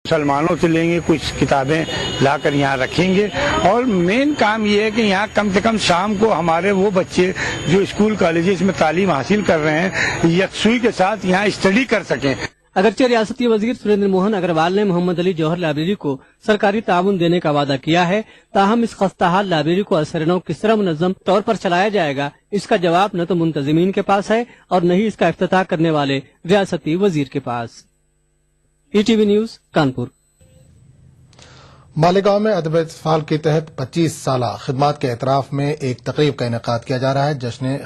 मुसलमानों से लेंगे, कुछ किताबें लाकर यहाँ रखेंगे और मेन काम ये है कि यहाँ कम से कम शाम को हमारे वो बच्चे जो स्कूल कॉलेजेस में तालीम हासिल कर रहे हैं यकसुई के साथ यहाँ स्टडी कर सकें। अगरचे रियासती वजीर सुरेंद्र मोहन अग्रवाल ने मोहम्मद अली जौहर लाइब्रेरी को सरकारी ताउन देने का वादा किया है, ताहम इस खस्ताहाल लाइब्रेरी को असरनौ किस तरह मुनज़्ज़म तौर पर चलाया जाएगा, इसका जवाब न तो मुंतजिमीन के पास है और न ही इसका इफ्तिताह करने वाले रियासती वजीर के पास। ETV news Kanpur. मालेगांव में अदब इत्फाल के तहत 25 साला खिदमात के एतराफ में एक तकरीब का इनेकाद किया जा रहा है। जश्न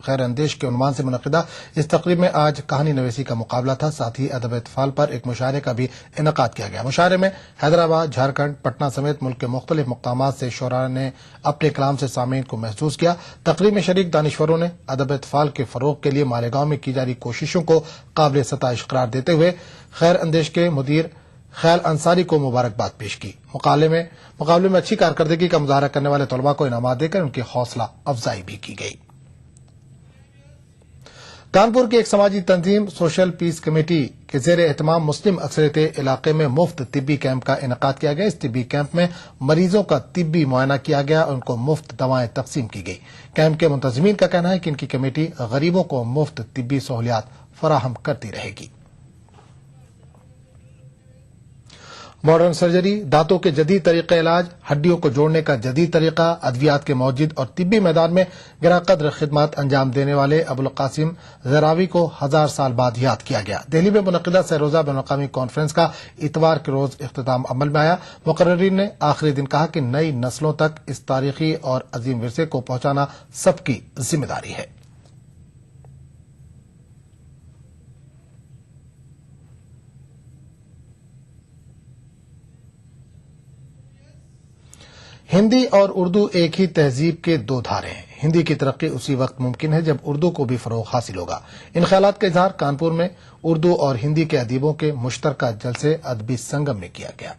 खैर अंदेश के उन्वान से मुनक़िदा इस तकरीब में आज कहानी नवीसी का मुकाबला था। साथ ही अदब इत्फाल पर एक मुशायरे का भी इनेकाद किया गया। मुशायरे में हैदराबाद, झारखंड, पटना समेत मुल्क के मुख्तलिफ मकामात से शोरा ने अपने कलाम से सामीन को महसूस किया। तकरीब में शरीक दानिश्वरों ने अदब इत्फाल के फरोग के लिए मालेगांव में की जा रही कोशिशों को काबिल सताइश करार देते हुए खैर अंदेश के मुदीर ख्याल अंसारी को मुबारकबाद पेश की। मुकाबले में अच्छी कारकर्दगी का मुजाहरा करने वाले तलबा को इनामात देकर उनकी हौसला अफजाई भी की गई। कानपुर की एक समाजी तंजीम सोशल पीस कमेटी के जेर एहतमाम मुस्लिम अक्सरियत इलाके में मुफ्त तिब्बी कैंप का इनेकाद किया गया। इस तिब्बी कैंप में मरीजों का तिब्बी मुआयना किया गया और उनको मुफ्त दवाएं तकसीम की गई। कैंप के मुंतजिमीन का कहना है कि इनकी कमेटी गरीबों को मुफ्त तिब्बी सहूलियात फराहम करती रहेगी। मॉडर्न सर्जरी, दांतों के जदीद तरीके इलाज, हड्डियों को जोड़ने का जदीद तरीका, अद्वियात के मौजूद और तिब्बी मैदान में गिराकद्र खिदमत अंजाम देने वाले अबुल कासिम ज़रावी को 1000 साल बाद याद किया गया। दिल्ली में मुनक़िदा सरोजा बैनुल-अक़वामी कॉन्फ्रेंस का इतवार के रोज इख्तिताम अमल में आया। मुक़र्रिरीन ने आखिरी दिन कहा कि नई नस्लों तक इस तारीखी और अजीम विरसे को पहुंचाना सबकी जिम्मेदारी है। हिंदी और उर्दू एक ही तहजीब के दो धारे हैं। हिंदी की तरक्की उसी वक्त मुमकिन है जब उर्दू को भी फरोग हासिल होगा। इन ख्यालात का इजहार कानपुर में उर्दू और हिंदी के अदीबों के मुश्तरका जलसे अदबी संगम में किया गया।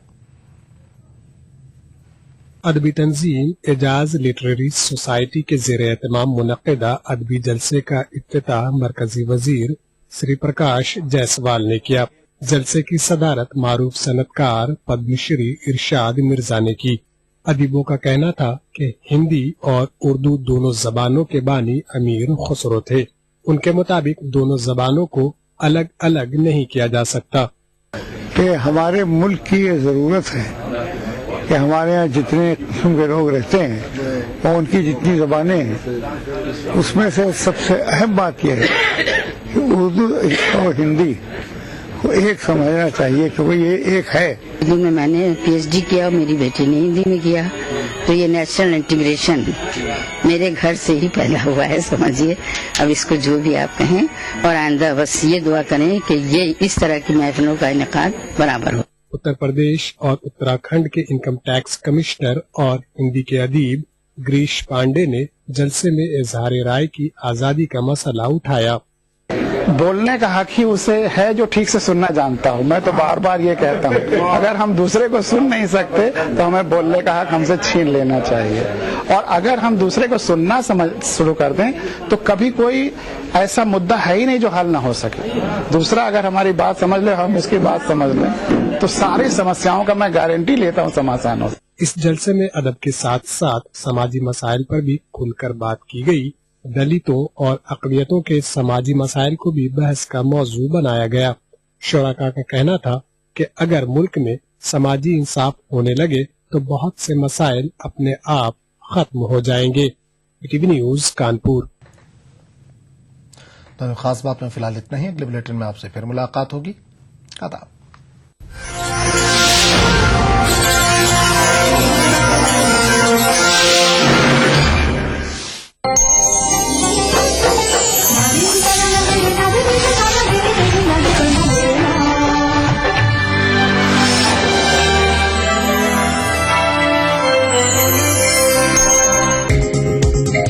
अदबी तंजीम एजाज लिटरेरी सोसाइटी के जेर एहतमाम मुनक़िदा अदबी जलसे का इफ्तिताह मरकजी वजीर श्री प्रकाश जायसवाल ने किया। जलसे की सदारत मारूफ सनतकार पद्मश्री इरशाद मिर्जा ने की। अदीबों का कहना था कि हिंदी और उर्दू दोनों जबानों के बानी अमीर खुसरो थे। उनके मुताबिक दोनों जबानों को अलग अलग नहीं किया जा सकता। कि हमारे मुल्क की ये जरूरत है कि हमारे यहाँ जितने किस्म के लोग रहते हैं और उनकी जितनी जबानें हैं उसमें से सबसे अहम बात यह है कि उर्दू और हिंदी को एक समझना चाहिए कि वो ये एक है। हिंदी में मैंने पीएचडी किया और मेरी बेटी ने हिंदी में किया, तो ये नेशनल इंटीग्रेशन मेरे घर से ही पैदा हुआ है, समझिए। अब इसको जो भी आप कहें और आइंदा बस ये दुआ करें कि ये इस तरह की महफिलों का इनेकाद बराबर हो। उत्तर प्रदेश और उत्तराखंड के इनकम टैक्स कमिश्नर और हिंदी के अदीब गिरीश पांडे ने जलसे में इजहार राय की आजादी का मसला उठाया। बोलने का हक ही उसे है जो ठीक से सुनना जानता हूँ। मैं तो बार बार ये कहता हूँ, अगर हम दूसरे को सुन नहीं सकते तो हमें बोलने का हक हमसे छीन लेना चाहिए। और अगर हम दूसरे को सुनना शुरू कर दें तो कभी कोई ऐसा मुद्दा है ही नहीं जो हल ना हो सके। दूसरा अगर हमारी बात समझ ले, हम उसकी बात समझ लें, तो सारी समस्याओं का मैं गारंटी लेता हूँ समाधान हो। इस जलसे में अदब के साथ साथ समाजी मसाइल पर भी खुलकर बात की गई। दलितों और अक़लियतों के समाजी मसाइल को भी बहस का मौजू बनाया गया। शुराका का कहना था कि अगर मुल्क में समाजी इंसाफ होने लगे तो बहुत से मसाइल अपने आप खत्म हो जाएंगे। TV news Kanpur. तो खास बात में फिलहाल इतना ही। अगले बुलेटिन में आपसे फिर मुलाकात होगी। आदाब।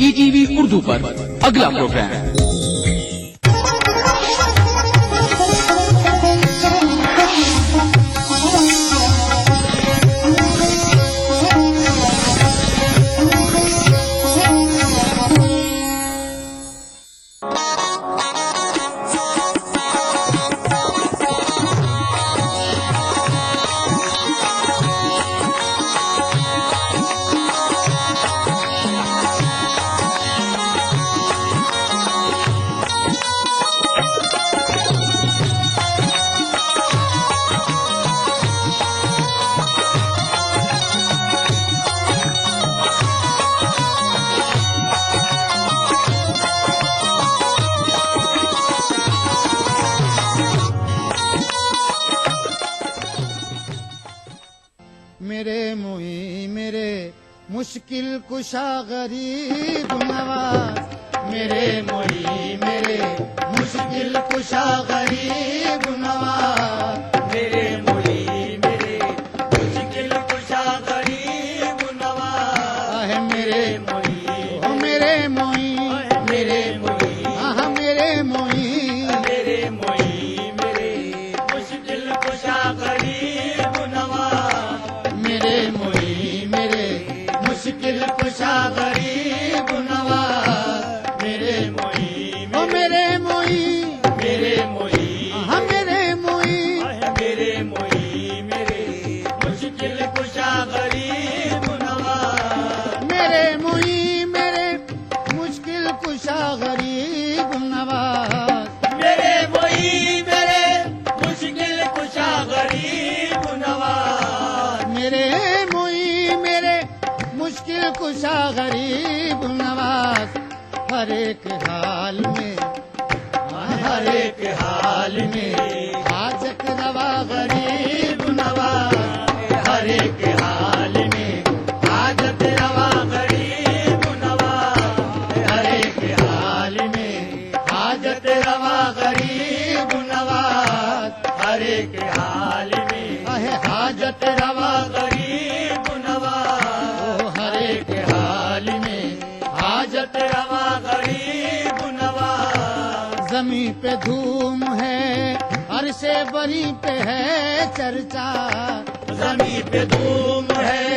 ईटीवी उर्दू पर अगला प्रोग्राम मेरे मुई मेरे मुश्किल कुशा गरीब नवाज, मेरे मुई मेरे मुश्किल कुशा गरीब नवाज, मेरे मुई मेरे मुश्किल कुशा गरीब नवाज, है मेरे मुई ओ मेरे मुई मेरे मुई आहा मेरे मुई मेरे मुई मेरे मुश्किल कुशा गरीब नवाज, मेरे मुई मेरे मुश्किल कुशा गरीब नवाज, मेरे मुई ओ मेरे मुई मेरे मुई आहा मेरे मुई मेरे मुई मेरे मुश्किल कुशा गरीब नवाज, मेरे मुई मेरे मुश्किल कुशा गरीब नवाज, मेरे मुई मेरे मुश्किल कुशा गरीब नवाज, मेरे मुई मेरे मुश्किल कुशा गरीब नवाज, हर एक हाल में हर एक हाल में हाजत रवा गरीब नवाज, हर एक हाल में हाजत रवा गरीब नवाज, हर एक हाल में हाजत रवा गरीब नवाज, हर एक हाल में हाजत रवा गरीब नवाज, हर एक हाल में हाजत रवा गरीब नवाज, जमी पे धूम है अरशे बरी पे है चर्चा, जमी पे धूम है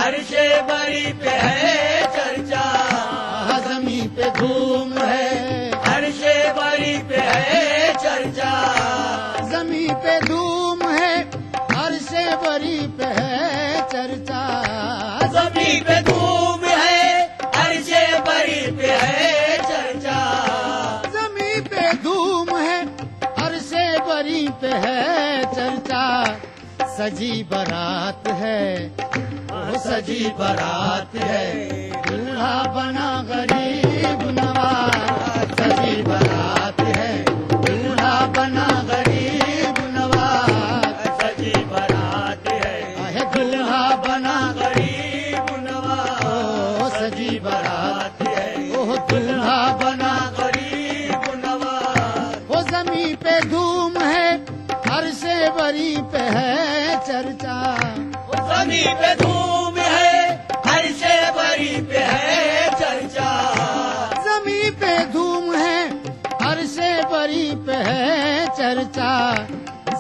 अरशे बरी पे है चर्चा, जमी पे धूम है अरशे बरी पे है चर्चा, जमी पे धूम है अरशे बरी पे है चर्चा, जमी पे धूम है अरशे बरी पे है चर्चा, जमी पे धूम है अरशे बरी पे है चर्चा, सजी बारात है वो सजी बारात है, दूल्हा बना गरीब नवाज, सजी बारात है दूल्हा बना गरीब नवाज, सजी बारात है दूल्हा बना गरीब नवाज, ओ सजी बारात है ओ दूल्हा बना गरीब नवाज, ओ जमी पे धूम है अरशे बरी पे है चर्चा, ओ जमी पे धूम है अरशे बरी पे है चर्चा, जमी पे धूम है अरशे बरी पे है चर्चा,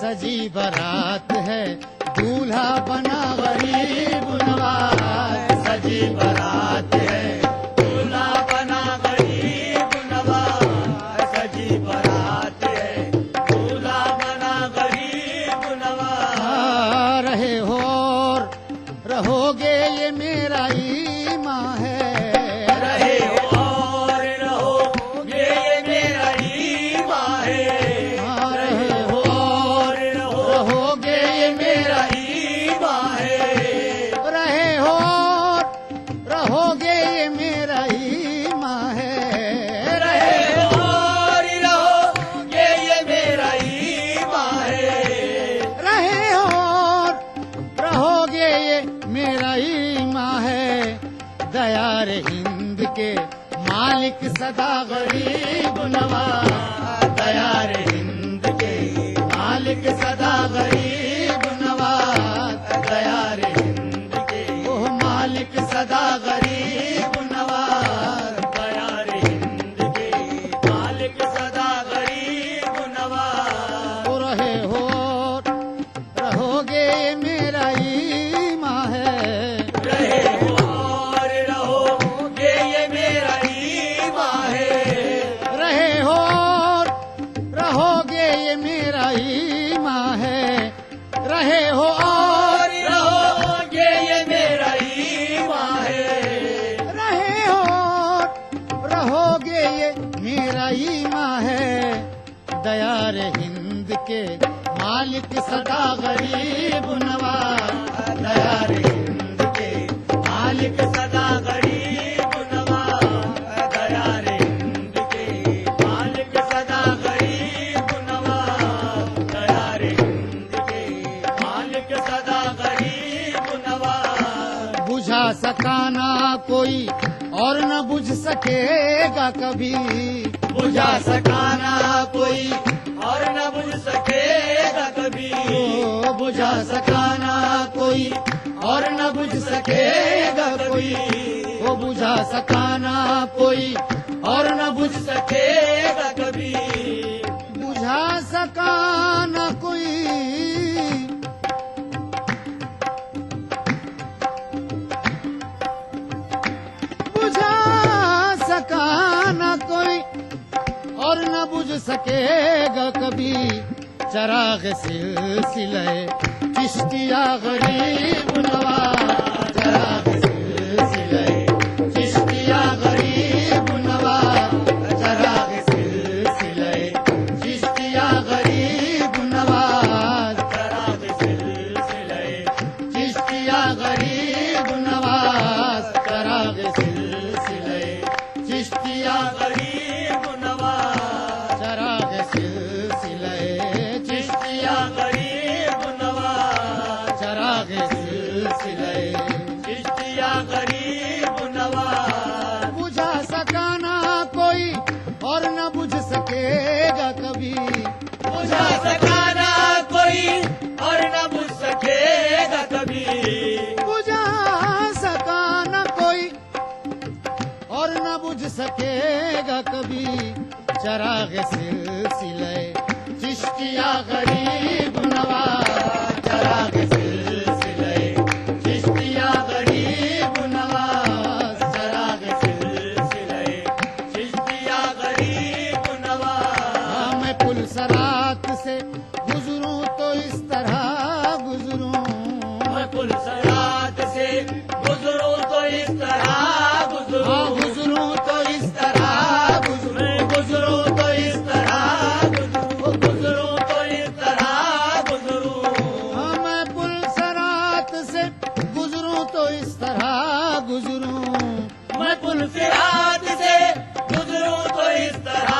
सजी बारात है दूल्हा बना गरीब नवाज, सजी बारात है दूल्हा बना गरीब नवाज, सजी बारात है दूल्हा बना गरीब नवाज, रहे हो और रहोगे ये मेरा ईमान है, रहे हो और रहोगे ये मेरा ईमान है, रहे हो और रहोगे ये मेरा ईमान है, रहे हो और रहोगे ये मेरा ईमान है, रहे हो और रहोगे ये मेरा ईमान है, रहे हो और रहोगे ये मेरा ईमान है, दयार हिंद के मालिक सदा गरीब नवाज, दयार हिंद के मालिक सदा गरीब नवाज, दयार हिंद के ओह मालिक सदा गरीब नवाज, दयार हिंद के मालिक सदा गरीब नवाज, ओ रहे हो रहोगे ये मेरा ईमान है, रहे हो और रहोगे ये मेरा ईमान है, रहे हो और रहोगे ये मेरा ईमान है, रहे हो और रहोगे ये मेरा ईमान है, रहे हो और रहोगे ये मेरा ईमान है, दयार हिंद के मालिक सदा गरीब नवाज, दयार हिंद के मालिक सदा गरीब नवाज, दयार हिंद के मालिक सदा गरीब नवाज, दयार हिंद के मालिक सदा गरीब नवाज। सका ना कोई और न बुझ सकेगा कभी, बुझा सका ना कोई और न बुझ सकेगा कभी, ओ बुझा सका ना कोई और न बुझ सकेगा कोई, वो बुझा सका ना कोई और न बुझ सकेगा कभी, बुझा सका ना कोई बुझा सका ना कोई और न बुझ सकेगा कभी, चराग सिलसिले चिश्तिया गरीब नवाज, चराग सिलसिले चिश्तिया गरीब नवाज, चराग सिलसिले चिश्तिया गरीब नवाज, चराग सिलसिले चिश्तिया गरीब नवाज, चराग सिलसिले चिश्तिया गरीब नवाज, चराग सिलसिले चिश्तिया गरीब नवाज, चराग सिलसिले चिश्तिया गरीब नवाज, बुझा सका ना कोई और न बुझ सकेगा कभी, बुझा सका ना कोई और न बुझ सकेगा कभी, बुझा सका ना कोई और न बुझ सकेगा कभी, चराग सिलसिले चिश्तिया गरीब नवाज, चराग सिलसिले चिश्तिया गरीब नवाज, चराग सिलसिले चिश्तिया गरीब नवाज, मैं पुल सरात से गुजरूं तो इस तरह गुजरूं, मैं पुल सरात से गुजरूं तो इस तरह गुजरूं, गुजरूं तो इस तरह गुजरूं, मैं गुजरूं तो इस तरह गुजरूं, गुजरूं तो इस तरह गुजरूं, मैं पुल सरात से गुजरूं तो इस तरह गुजरूं, मैं पुल सिरात से गुजरूं तो इस तरह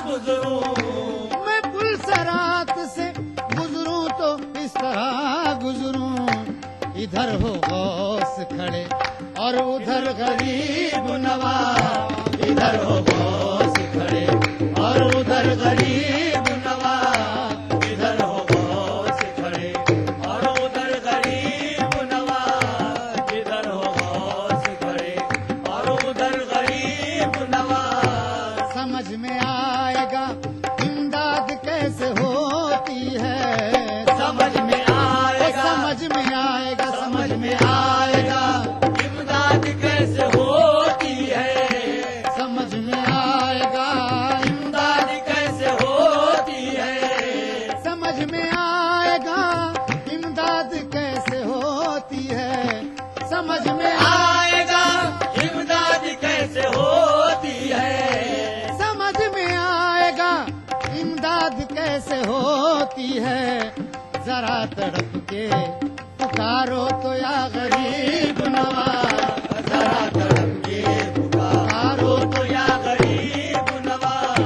गुजरूं, मैं पुल सरात से गुजरूं तो इस तरह गुजरूं, इधर हो गौस खड़े और उधर गरीब नवाज, इधर हो गौस खड़े और उधर गरीब नवाज, इधर हो गौस खड़े और उधर गरीब नवाज, इधर हो गौस खड़े और उधर गरीब नवाज, समझ में आएगा इमदाद कैसे होती है, समझ में आएगा, समझ में आएगा, समझ में आएगा, इमदाद कैसे होती है, समझ में आएगा इमदाद कैसे होती है, समझ में आएगा इमदाद कैसे होती है, समझ में आएगा इमदाद कैसे होती है, समझ में आएगा इमदाद कैसे होती है, जरा तड़प के पुकारो तो या गरीब नवाज, जरा तड़प के पुकारो तो या गरीब नवाज,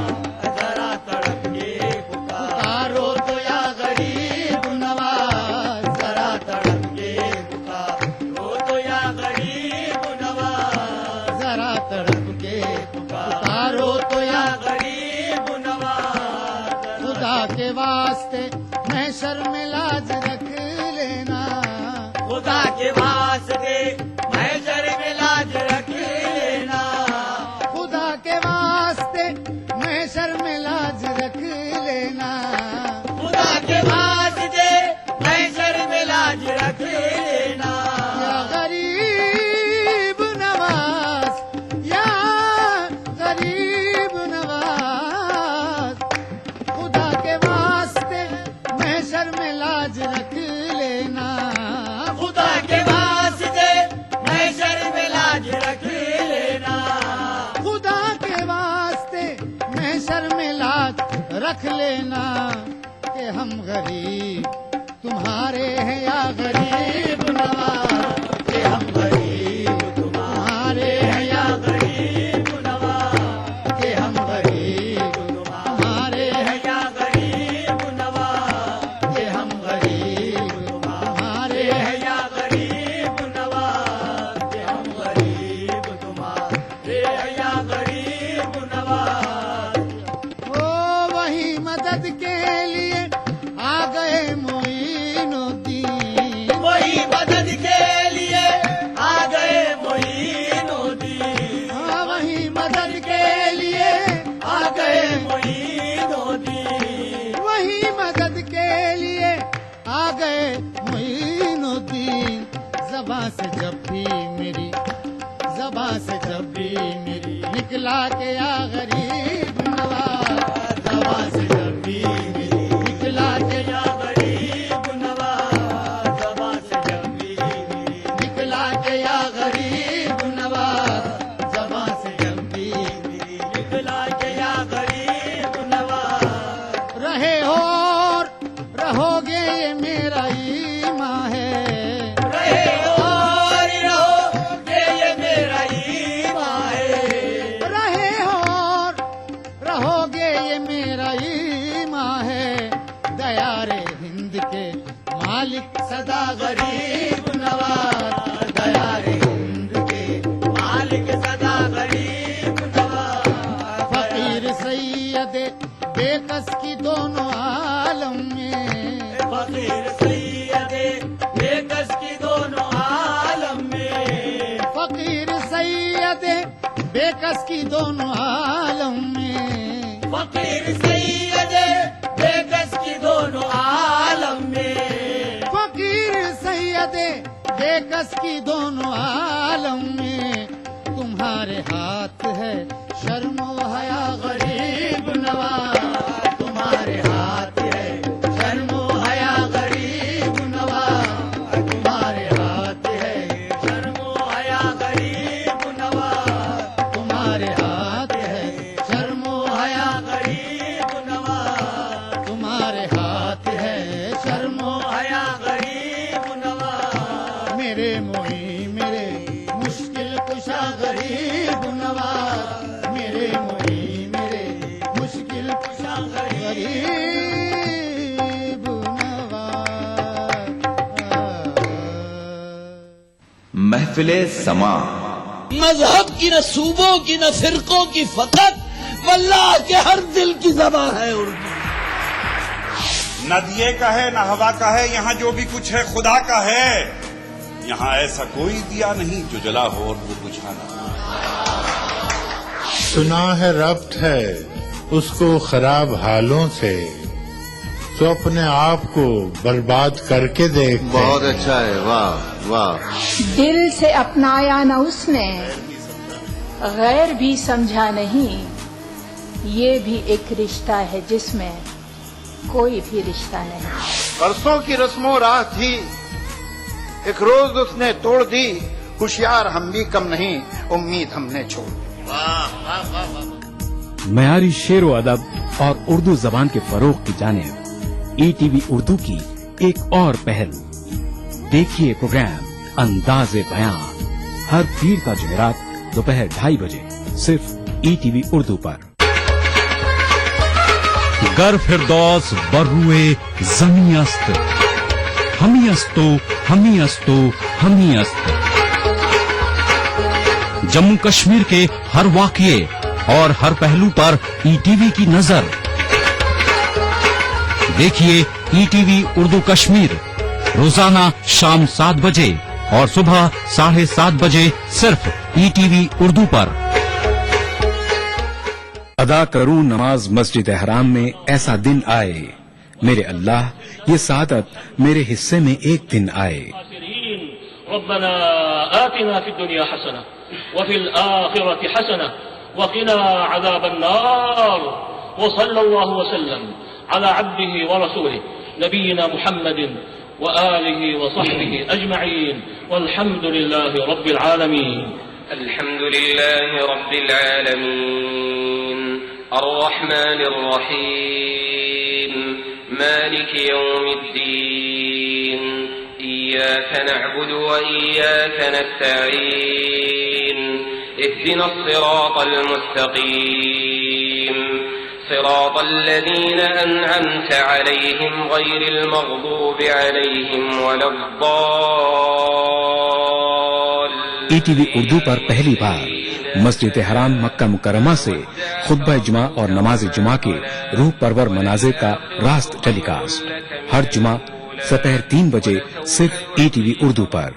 जरा तड़प के पुकारो तो या गरीब नवाज, जरा तड़प के पुकारो तो या गरीब नवाज, जरा तड़प के पुकारो तो या गरीब नवाज, खुदा के वास्ते महशर में लाज रख लेना, खुदा के वास्ते महशर में लाज रख लेना, खुदा के वास्ते महशर में लाज रख लेना, खुदा के वास्ते महशर में लाज रख लेना, या गरीब नवाज, या गरीब नवाज, खुदा के वास्ते महशर में लाज रख लेना, खुदा के वास्ते महशर में लाज रख लेना, खुदा के वास्ते महशर में लाज रख लेना, कि हम गरीब तुम्हारे हैं या गरीब नवाज, कि हम गरीब तुम्हारे हैं या गरीब नवाज, कि हम गरीब तुम्हारे हैं या गरीब नवाज, कि हम गरीब तुम्हारे हैं या गरीब नवाज, ज़बां से जब भी मेरी निकला के या गरीब नवाज, ज़बां से जब भी मेरी निकला के या गरीब नवाज, ज़बां से जब भी मेरी निकला के या गरीब नवाज, ज़बां से जब भी मेरी निकला के या गरीब नवाज। रहे हो और रहोगे ये मेरा ईमान है, रहे और रहोगे ये मेरा ईमान है, रहे हो और रहोगे ये मेरा ईमान है। दयारे हिंद के मालिक सदा गरीब नवाज, दयारे हिंद के मालिक सदा गरीब नवाज। फकीर सैयद बेकस की दोनों आलम में, फकीर सैयदे बेकस की दोनों आलम में, फकीर सैयद बेकस की दोनों आलम में, फकीर सैयदे बेकस की दोनों आलम में, फकीर सैयद बेकस की दोनों आलम में। तुम्हारे हाथ है शर्मो हया गरीब नवाज, तुम्हारे हाथ है शर्मो हया गरीब नवाज, तुम्हारे हाथ है शर्मो हया गरीब नवाज, तुम्हारे हाथ है शर्मो हया गरीब नवाज, तुम्हारे हाथ है शर्मो हया गरीब नवाज। मेरे मोही मेरे मुश्किल कुशा गरीब नवाज, मेरे मोही मेरे मुश्किल कुशा गरीब नवाज। महफिले समा। मजहब की न सूबों की न फिरकों की फकत वल्लाह के हर दिल की ज़बान है उर्दू। न दिए का है न हवा का है, यहाँ जो भी कुछ है खुदा का है। यहाँ ऐसा कोई दिया नहीं जो जला हो और वो बुझा ना। सुना है रब्त है उसको खराब हालों से, तो अपने आप को बर्बाद करके देख। बहुत अच्छा है, वाह वाह। दिल से अपनाया न उसने, गैर भी समझा नहीं, ये भी एक रिश्ता है जिसमें कोई भी रिश्ता नहीं। बरसों की रस्मों राह थी, एक रोज उसने तोड़ दी, होशियार हम भी कम नहीं, उम्मीद हमने छोड़ दी। मयारी शेर व अदब और उर्दू जबान के फरोग की जानिब ETV उर्दू की एक और पहल। देखिए प्रोग्राम अंदाज़े बयां हर पीर का जुमेरात दोपहर 2:30 बजे सिर्फ ETV उर्दू पर। गर फिरदौस बर्रुए जमी अस्त, हमी अस्तो हमी अस्तो हमी अस्त। जम्मू कश्मीर के हर वाक़ये और हर पहलू पर ETV की नजर। देखिए ETV उर्दू कश्मीर रोजाना शाम 7 बजे और सुबह 7:30 बजे सिर्फ ETV उर्दू पर। अदा करूं नमाज मस्जिद हराम में ऐसा दिन आए, मेरे अल्लाह ये सादत मेरे हिस्से में एक दिन आए। रब्बना आतिना फिद दुनिया हसना व फिल आखिरति हसना व क़िना अज़ाबन नार व सल्लल्लाहु व सल्लम अला अब्दिही व रसूलिही नबीना मुहम्मदिन व आलिही व सहबिही अजमईन वल्हम्दुलिल्लाहि रब्बिल आलमीन। अल्हम्दुलिल्लाहि रब्बिल आलमीन अर्रहमानिर रहीम मालिकि यौमिद्दीन इय्याक नअबुदु व इय्याक नस्तईन इहदिनस सिरातल मुस्तकीम सिरातल लज़ीना अनअमत अलैहिम गैरिल मग़दूबि अलैहिम वलद्दाल्लीन। ETV उर्दू पर पहली बार मस्जिद हराम मक्का मुकर्रमा से खुतबा जुमा और नमाज जुमा के रूह परवर मनाजिर का रास्त टेलीकास्ट हर जुमा दोपहर 3 बजे सिर्फ ETV उर्दू पर।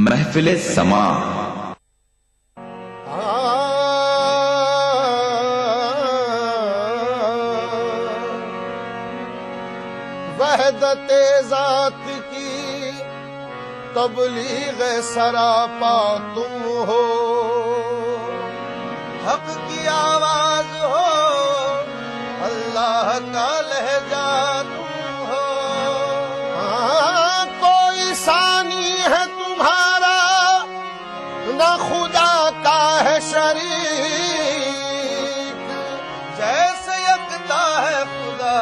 महफिले समा। वहदते ज़ात की तबलीग सरापा तुम हो, हक की आवाज हो, अल्लाह का लहजा तुम हो। हाँ, कोई सानी है तुम्हारा न खुदा का है शरीक, जैसे यकता है खुदा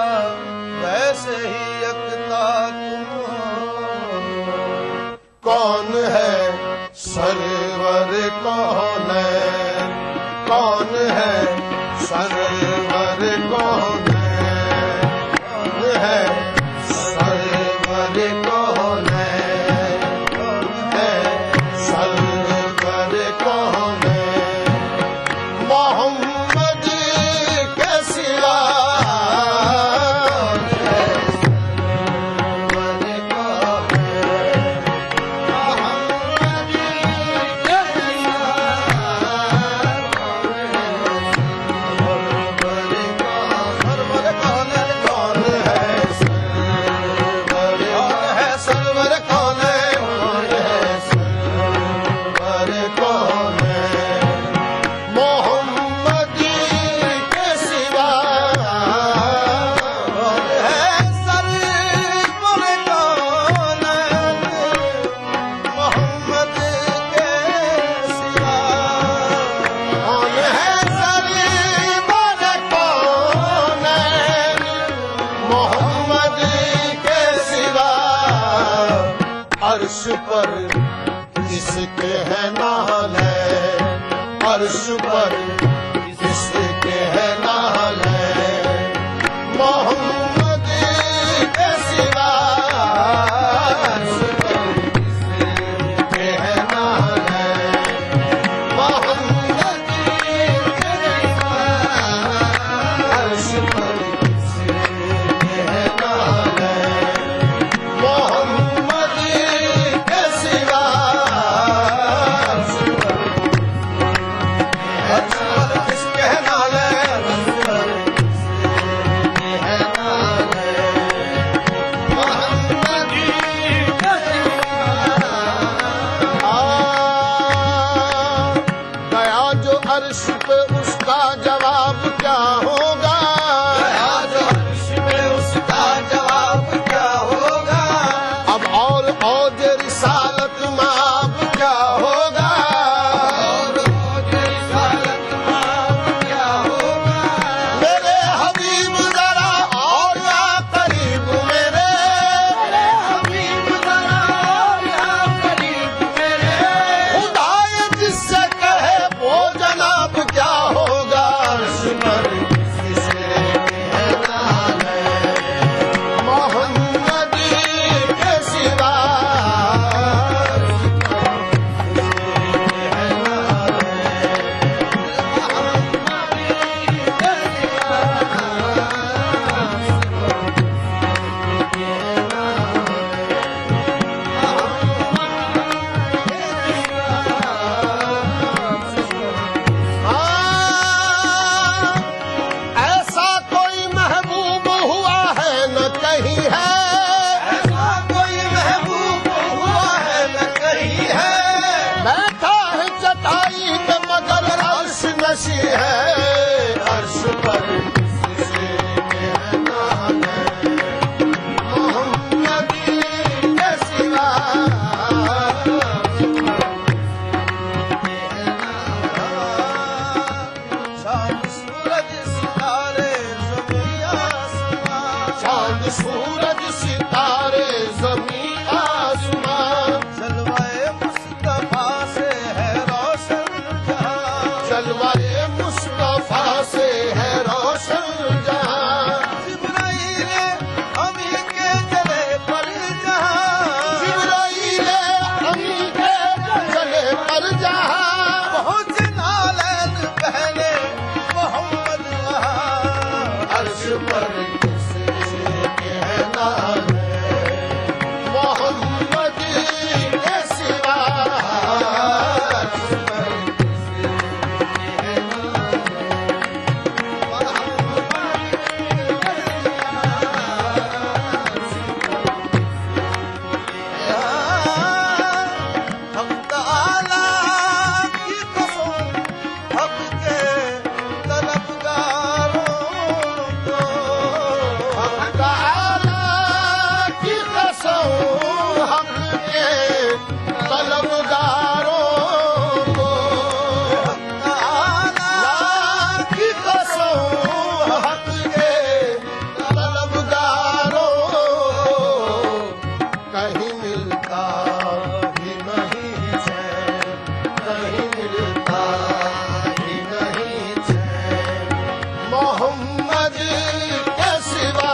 वैसे ही यकता तुम हो। कौन है सरवर कौन है, कौन है सरवर कौन है सरवर कौन है, कौन है सरवर कौन है। मोहम्मद के सिवा अर्श पर किसके है नाल है, अर्श पर किसके है नाल है। मोहम्मद के सिवा अर्श पर किसके है नाल है। मोहम्मद के सिवा अर्श पर किसके है नाल है। मोहम्मद के सिवा किसके नाल है नाल है। मोहम्मद के गया जो अर्श पे उसका जवाब क्या होगा, गया जो अर्श पे उसका जवाब क्या होगा। अब और रिसालत माप क्या होगा, और रिसालत माप क्या होगा। मेरे हबीब जरा और या करीब, मेरे हबीब जरा और या करीब मेरे। खुदाए जिससे कहे वो जनाब क्या होगा। अर्श पर किसके है नाल है। मोहम्मद के सिवा ऐसा कोई महबूब हुआ है न कहीं है, ऐसा कोई महबूब हुआ है न कहीं है। बैठा है चटाई पे मगर अर्श नशी है। अर्श पर किसके है नाल है। मोहम्मद के सिवा चांद सूरज सितारे ज़मीं आसमां, चांद सूरज सितारे ज़मीं आसमां। जलवाए मुस्तफा से है रोशन जहां, जलवाए मुस्तफा मिलता ही नहीं चैन, कहीं मिलता ही नहीं चैन, मोहम्मद के सिवा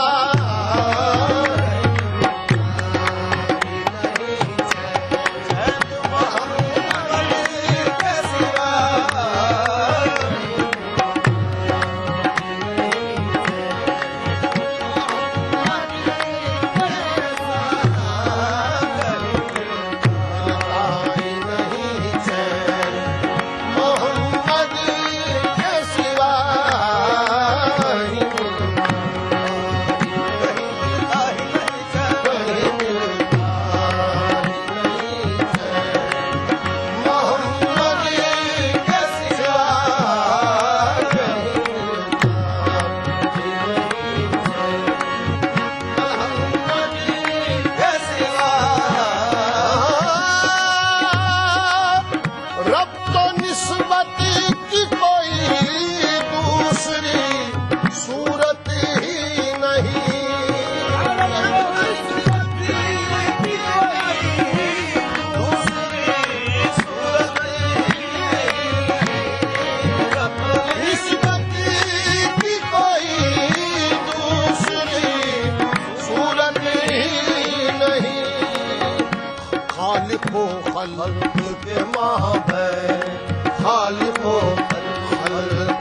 रब तो निस्बत की कोई दूसरी सूरत ही नहीं, निस्बत की कोई दूसरी सूरत ही नहीं, खालिको खल्क के माबैन, खालिको खल्क